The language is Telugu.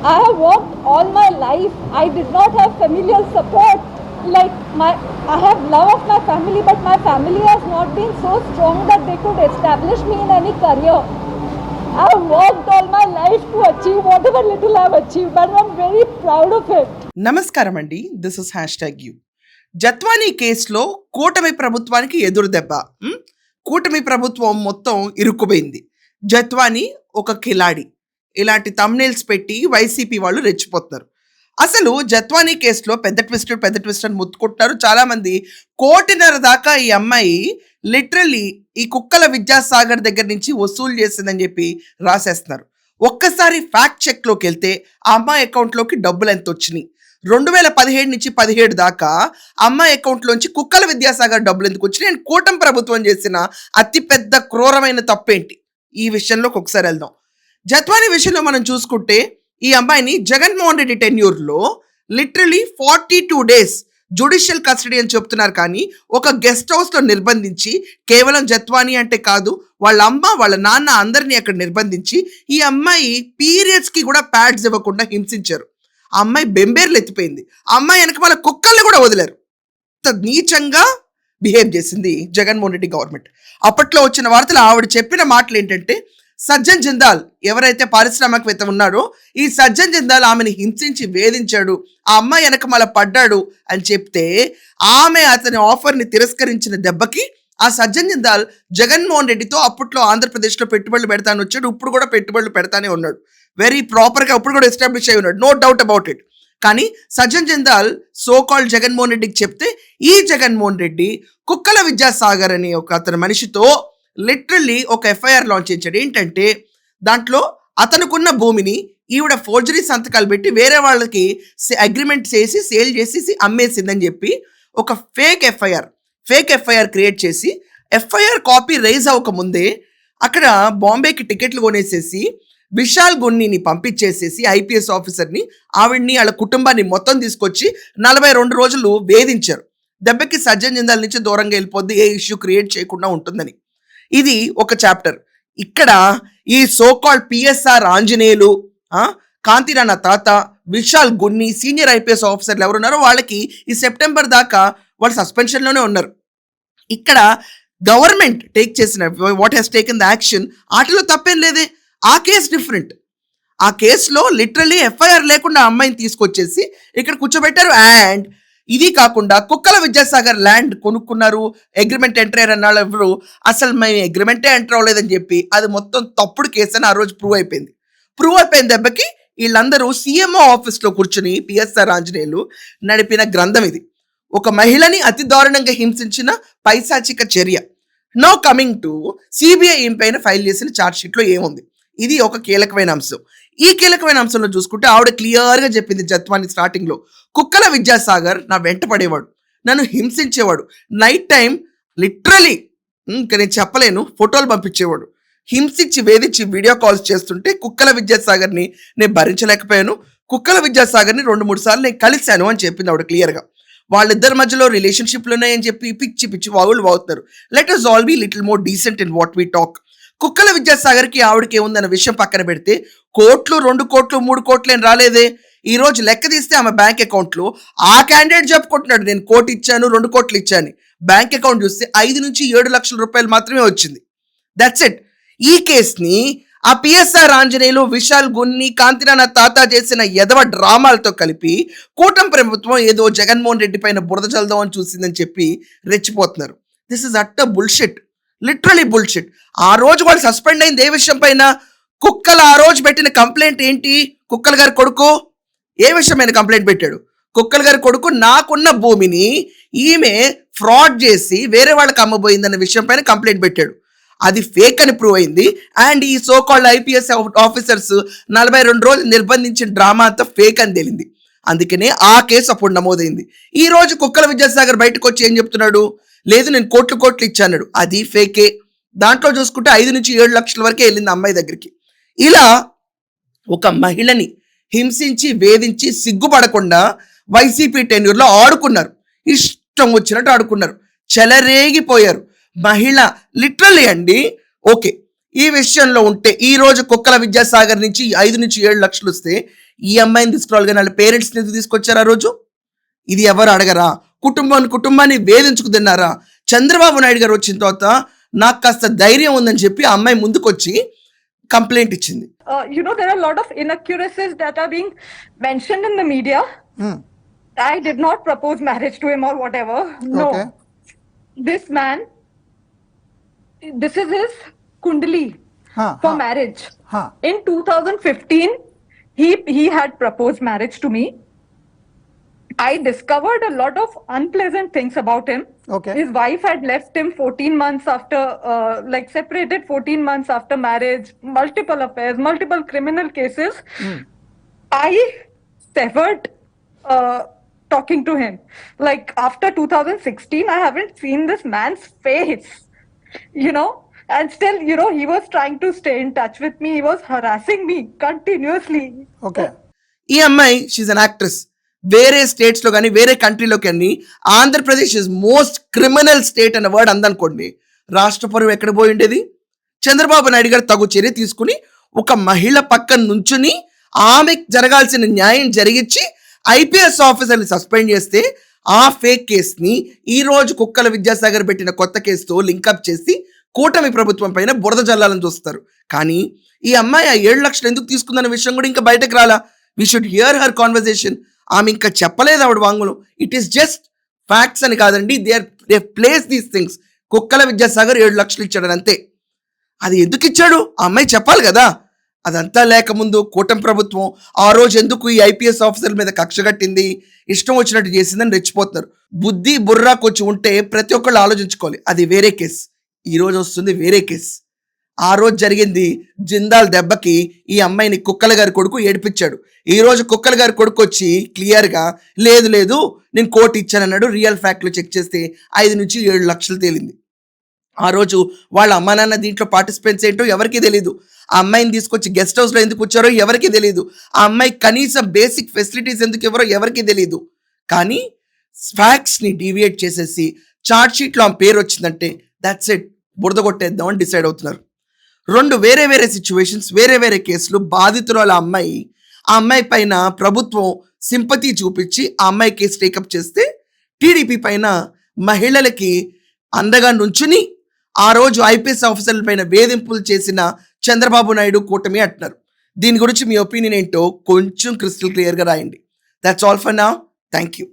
I have worked all my life. I did not have familial support. Like I have love of my family, but my family has not been so strong that they could establish me in any career. I have worked all my life to achieve whatever little I have achieved, and I'm very proud of it. నమస్కారం అండి, దిస్ ఇస్ #you. జత్వానీ కేసులో కూటమి ప్రభుత్వానికి ఎదురు దెబ్బ. కూటమి ప్రభుత్వం మొత్తం ఇరుక్కుపోయింది. జత్వానీ ఒక కిలాడి. ఇలాంటి థంబ్నెయిల్స్ పెట్టి వైసీపీ వాళ్ళు రెచ్చిపోతున్నారు. అసలు జత్వానీ కేసులో పెద్ద ట్విస్ట్ అని ముత్తుకుంటున్నారు చాలా మంది. 1.5 కోటి దాకా ఈ అమ్మాయి లిటరల్లీ ఈ కుక్కల విద్యాసాగర్ దగ్గర నుంచి వసూలు చేసిందని చెప్పి రాసేస్తున్నారు. ఒక్కసారి ఫ్యాక్ట్ చెక్లోకి వెళ్తే ఆ అమ్మాయి అకౌంట్లోకి డబ్బులు ఎంత వచ్చినాయి, 2017 నుంచి 17 దాకా అమ్మాయి అకౌంట్లోంచి కుక్కల విద్యాసాగర్ డబ్బులు ఎందుకు వచ్చినాయి, అండ్ కూటమి ప్రభుత్వం చేసిన అతిపెద్ద క్రూరమైన తప్పేంటి, ఈ విషయంలోకి ఒకసారి వెళ్దాం. జత్వానీ విషయంలో మనం చూసుకుంటే ఈ అమ్మాయిని జగన్మోహన్ రెడ్డి టెన్యూర్లో లిటరలీ 42 days జ్యుడిషియల్ కస్టడీ అని చెప్తున్నారు. కానీ ఒక గెస్ట్ హౌస్లో నిర్బంధించి, కేవలం జత్వానీ అంటే కాదు వాళ్ళ అమ్మ వాళ్ళ నాన్న అందరినీ అక్కడ నిర్బంధించి ఈ అమ్మాయి పీరియడ్స్కి కూడా ప్యాడ్స్ ఇవ్వకుండా హింసించారు. ఆ అమ్మాయి బెంబేర్లు ఎత్తిపోయింది. ఆ అమ్మాయి వెనక వాళ్ళ కుక్కల్ని కూడా వదిలేరు. నీచంగా బిహేవ్ చేసింది జగన్మోహన్ రెడ్డి గవర్నమెంట్. అప్పట్లో వచ్చిన వార్తలు ఆవిడ చెప్పిన మాటలు ఏంటంటే, సజ్జన్ జిందాల్ ఎవరైతే పారిశ్రామికవేత్త ఉన్నాడో ఈ సజ్జన్ జిందాల్ ఆమెను హింసించి వేధించాడు, ఆ అమ్మాయి వెనక మళ్ళీ పడ్డాడు అని చెప్తే ఆమె అతని ఆఫర్ని తిరస్కరించిన దెబ్బకి ఆ సజ్జన్ జిందాల్ జగన్మోహన్ రెడ్డితో అప్పట్లో ఆంధ్రప్రదేశ్లో పెట్టుబడులు పెడతాను వచ్చాడు. ఇప్పుడు కూడా పెట్టుబడులు పెడతానే ఉన్నాడు. వెరీ ప్రాపర్గా ఇప్పుడు కూడా ఎస్టాబ్లిష్ అయి ఉన్నాడు, నో డౌట్ అబౌట్ ఇట్. కానీ సజ్జన్ జిందాల్ సో కాల్డ్ జగన్మోహన్ రెడ్డికి చెప్తే ఈ జగన్మోహన్ రెడ్డి కుక్కల విద్యాసాగర్ అని ఒక అతని మనిషితో లిటరల్లీ ఒక ఎఫ్ఐఆర్ లాంచ్ చేశాడు. ఏంటంటే దాంట్లో అతనుకున్న భూమిని ఈవిడ ఫోర్జరీ సంతకాలు పెట్టి వేరే వాళ్ళకి అగ్రిమెంట్ చేసి సేల్ చేసి అమ్మేసిందని చెప్పి ఒక ఫేక్ ఎఫ్ఐఆర్ క్రియేట్ చేసి ఎఫ్ఐఆర్ కాపీ రైజ్ అవ్వకముందే అక్కడ బాంబేకి టికెట్లు కొనేసేసి విశాల్ గున్నీని పంపించేసేసి ఐపీఎస్ ఆఫీసర్ని, ఆవిడ్ని వాళ్ళ కుటుంబాన్ని మొత్తం తీసుకొచ్చి 42 రోజులు వేధించారు. దెబ్బకి సజ్జన్ జిందాల్ నుంచి దూరంగా వెళ్ళిపోద్ది, ఏ ఇష్యూ క్రియేట్ చేయకుండా ఉంటుందని. ఇది ఒక చాప్టర్. ఇక్కడ ఈ సోకాల్డ్ పిఎస్ఆర్ ఆంజనేయులు, కాంతిరాణ తాత, విశాల్ గున్ని, సీనియర్ ఐపీఎస్ ఆఫీసర్లు ఎవరున్నారో వాళ్ళకి ఈ సెప్టెంబర్ దాకా వాళ్ళు సస్పెన్షన్లోనే ఉన్నారు. ఇక్కడ గవర్నమెంట్ టేక్ చేసిన what has taken the action, వాటిలో తప్పేం లేదే. ఆ కేసు డిఫరెంట్. ఆ కేసులో లిటరల్లీ ఎఫ్ఐఆర్ లేకుండా అమ్మాయిని తీసుకొచ్చేసి ఇక్కడ కూర్చోబెట్టారు. అండ్ ఇది కాకుండా కుక్కల విద్యాసాగర్ ల్యాండ్ కొనుక్కున్నారు, అగ్రిమెంట్ ఎంటర్ అయ్యారు అన్నాళ్ళు ఎవరు, అసలు మేము అగ్రిమెంటే ఎంటర్ అవ్వలేదని చెప్పి అది మొత్తం తప్పుడు కేసు అని ఆ రోజు ప్రూవ్ అయిపోయిన దెబ్బకి వీళ్ళందరూ సీఎంఓ ఆఫీస్లో కూర్చుని పిఎస్ఆర్ ఆంజనేయులు నడిపిన గ్రంథం ఇది. ఒక మహిళని అతి దారుణంగా హింసించిన పైశాచిక చర్య. నౌ కమింగ్ టు సిబిఐ పైన ఫైల్ చేసిన ఛార్జ్ షీట్లో ఏముంది, ఇది ఒక కీలకమైన అంశం. ఈ కీలకమైన అంశంలో చూసుకుంటే ఆవిడ క్లియర్గా చెప్పింది జత్వానీ స్టార్టింగ్లో, కుక్కల విద్యాసాగర్ నా వెంట పడేవాడు, నన్ను హింసించేవాడు, నైట్ టైం లిటరలీ ఇంకా నేను చెప్పలేను ఫోటోలు పంపించేవాడు, హింసించి వేధించి వీడియో కాల్స్ చేస్తుంటే కుక్కల విద్యాసాగర్ని నేను భరించలేకపోయాను, కుక్కల విద్యాసాగర్ని 2-3 సార్లు నేను కలిశాను అని చెప్పింది ఆవిడ క్లియర్గా. వాళ్ళిద్దరి మధ్యలో రిలేషన్షిప్లు ఉన్నాయని చెప్పి పిచ్చి వాగులు వాగుతున్నారు. Let us all be little more decent in what we talk. కుక్కల విద్యాసాగర్కి ఆవిడకి ఏముందన్న విషయం పక్కన పెడితే, 1 కోట్లు 2 కోట్లు 3 కోట్లు ఏం రాలేదే. ఈ రోజు లెక్క తీస్తే ఆమె బ్యాంక్ అకౌంట్లో ఆ క్యాండిడేట్ చెప్పుకుంటున్నాడు నేను 1 కోటి ఇచ్చాను 2 కోట్లు ఇచ్చాను. బ్యాంక్ అకౌంట్ చూస్తే 5 నుంచి 7 లక్షల రూపాయలు మాత్రమే వచ్చింది. That's it. ఈ కేసుని ఆ పిఎస్ఆర్ ఆంజనేయులు, విశాల్ గున్ని, కాంతిరాణ తాత చేసిన ఎదవ డ్రామాలతో కలిపి కూటమి ప్రభుత్వం ఏదో జగన్మోహన్ రెడ్డి పైన బురద చల్దాం అని చూసిందని చెప్పి రెచ్చిపోతున్నారు. This is utter bullshit, literally bullshit. ఆ రోజు వాళ్ళు సస్పెండ్ అయింది ఏ విషయం పైన, కుక్కలు ఆ రోజు పెట్టిన కంప్లైంట్ ఏంటి, కుక్కల గారి కొడుకు ఏ విషయమైన కంప్లైంట్ పెట్టాడు, కుక్కల గారి కొడుకు నాకున్న భూమిని ఈమె ఫ్రాడ్ చేసి వేరే వాళ్ళకి అమ్మబోయిందన్న విషయం పైన కంప్లైంట్ పెట్టాడు. అది ఫేక్ అని ప్రూవ్ అయింది. అండ్ ఈ సోకాల్డ్ ఐపీఎస్ ఆఫీసర్స్ 42 రోజులు నిర్బంధించిన డ్రామా అంతా ఫేక్ అని తేలింది. అందుకనే ఆ కేసు అప్పుడు నమోదైంది. ఈ రోజు కుక్కల విద్యాసాగర్ బయటకు వచ్చి ఏం చెప్తున్నాడు, లేదు నేను కోట్లు ఇచ్చాడు, అది ఫేకే. దాంట్లో చూసుకుంటే 5 నుంచి 7 లక్షల వరకే వెళ్ళింది అమ్మాయి దగ్గరికి. ఇలా ఒక మహిళని హింసించి వేధించి సిగ్గుపడకుండా వైసీపీ టెన్యూర్లో ఆడుకున్నారు, ఇష్టం వచ్చినట్టు ఆడుకున్నారు, చెలరేగిపోయారు. మహిళ లిటరల్లీ అండి. ఓకే, ఈ విషయంలో ఉంటే ఈ రోజు కుక్కల విద్యాసాగర్ నుంచి 5 నుంచి 7 లక్షలు వస్తే ఈ అమ్మాయిని తీసుకురావాలి కానీ వాళ్ళ పేరెంట్స్ని ఎందుకు తీసుకొచ్చారు ఆ రోజు? ఇది ఎవరు అడగరా? కుటుంబాన్ని వేధించుకు తిన్నారా? చంద్రబాబు నాయుడు గారు వచ్చిన తర్వాత నాకు కాస్త ధైర్యం ఉందని చెప్పి ఆ అమ్మాయి ముందుకొచ్చి కంప్లైంట్ ఇచ్చింది. There are a lot of inaccuracies that are being mentioned in the media. I did not propose marriage to him or whatever. No. Okay. This man, this is his kundali for marriage. In 2015, he had proposed marriage to me. I discovered a lot of unpleasant things about him. Okay. His wife had left him 14 months after, separated 14 months after marriage, multiple affairs, multiple criminal cases. I severed talking to him. Like after 2016, I haven't seen this man's face, and still, he was trying to stay in touch with me. He was harassing me continuously. Okay. ఈ అమ్మాయి షీజ్ అన్ యాక్ట్రెస్. వేరే స్టేట్స్లో కానీ వేరే కంట్రీలో కానీ Andhra Pradesh is most criminal state అన్న వర్డ్ అందనుకోండి, రాష్ట్ర పరువు ఎక్కడ పోయి ఉండేది? చంద్రబాబు నాయుడు గారు తగు చర్య తీసుకుని ఒక మహిళ పక్కన నుంచుని ఆమెకు జరగాల్సిన న్యాయం జరిగించి ఐపీఎస్ ఆఫీసర్ని సస్పెండ్ చేస్తే ఆ ఫేక్ కేసుని ఈ రోజు కుక్కల విద్యాసాగర్ పెట్టిన కొత్త కేసుతో లింకప్ చేసి కూటమి ప్రభుత్వం పైన బురద జల్లాలని చూస్తారు. కానీ ఈ అమ్మాయి ఆ 7 లక్షలు ఎందుకు తీసుకుందన్న విషయం కూడా ఇంకా బయటకు రాలా. We should here her conversation. ఆమె ఇంకా చెప్పలేదు ఆవిడ వాంగ్మూలం. ఇట్ ఈస్ జస్ట్ ఫ్యాక్ట్స్ అని కాదండి, దే ప్లేస్ దీస్ థింగ్స్. కుక్కల విద్యాసాగర్ 7 లక్షలు ఇచ్చాడని అంతే. అది ఎందుకు ఇచ్చాడు ఆ అమ్మాయి చెప్పాలి కదా. అదంతా లేకముందు కూటమి ప్రభుత్వం ఆ రోజు ఎందుకు ఈ ఐపీఎస్ ఆఫీసర్ల మీద కక్ష కట్టింది, ఇష్టం వచ్చినట్టు చేసిందని రెచ్చిపోతున్నారు. బుద్ధి బుర్రా కొంచెం ఉంటే ప్రతి ఒక్కళ్ళు ఆలోచించుకోవాలి. అది వేరే కేసు. ఈ రోజు వస్తుంది వేరే కేసు. ఆ రోజు జరిగింది జిందాల్ దెబ్బకి ఈ అమ్మాయిని కుక్కల గారి కొడుకు ఏడిపించాడు. ఈ రోజు కుక్కల గారి కొడుకు వచ్చి క్లియర్గా లేదు నేను కోర్టు ఇచ్చానన్నాడు. రియల్ ఫ్యాక్ట్లు చెక్ చేస్తే 5 నుంచి 7 లక్షలు తేలింది. ఆ రోజు వాళ్ళ అమ్మా నాన్న దీంట్లో పార్టిసిపెంట్స్ ఏంటో ఎవరికీ తెలియదు. ఆ అమ్మాయిని తీసుకొచ్చి గెస్ట్ హౌస్లో ఎందుకు వచ్చారో ఎవరికీ తెలియదు. ఆ అమ్మాయి కనీసం బేసిక్ ఫెసిలిటీస్ ఎందుకు ఎవరో ఎవరికీ తెలియదు. కానీ ఫ్యాక్ట్స్ని డీవియేట్ చేసేసి చార్జ్ షీట్లో ఆమె పేరు వచ్చిందంటే దట్స్ ఇట్, బురద కొట్టేద్దామని డిసైడ్ అవుతున్నారు. 2 వేరే సిచ్యువేషన్స్, వేరే కేసులు. బాధితురాలు ఆ అమ్మాయి పైన ప్రభుత్వం సింపతి చూపించి ఆ అమ్మాయి కేసు టేకప్ చేస్తే టీడీపీ పైన మహిళలకి అండగా నుంచుని ఆ రోజు ఐపీఎస్ ఆఫీసర్ల పైన వేధింపులు చేసిన చంద్రబాబు నాయుడు కూటమి అంటున్నారు. దీని గురించి మీ ఒపీనియన్ ఏంటో కొంచెం క్రిస్టల్ క్లియర్గా రాయండి. That's all for now. Thank you.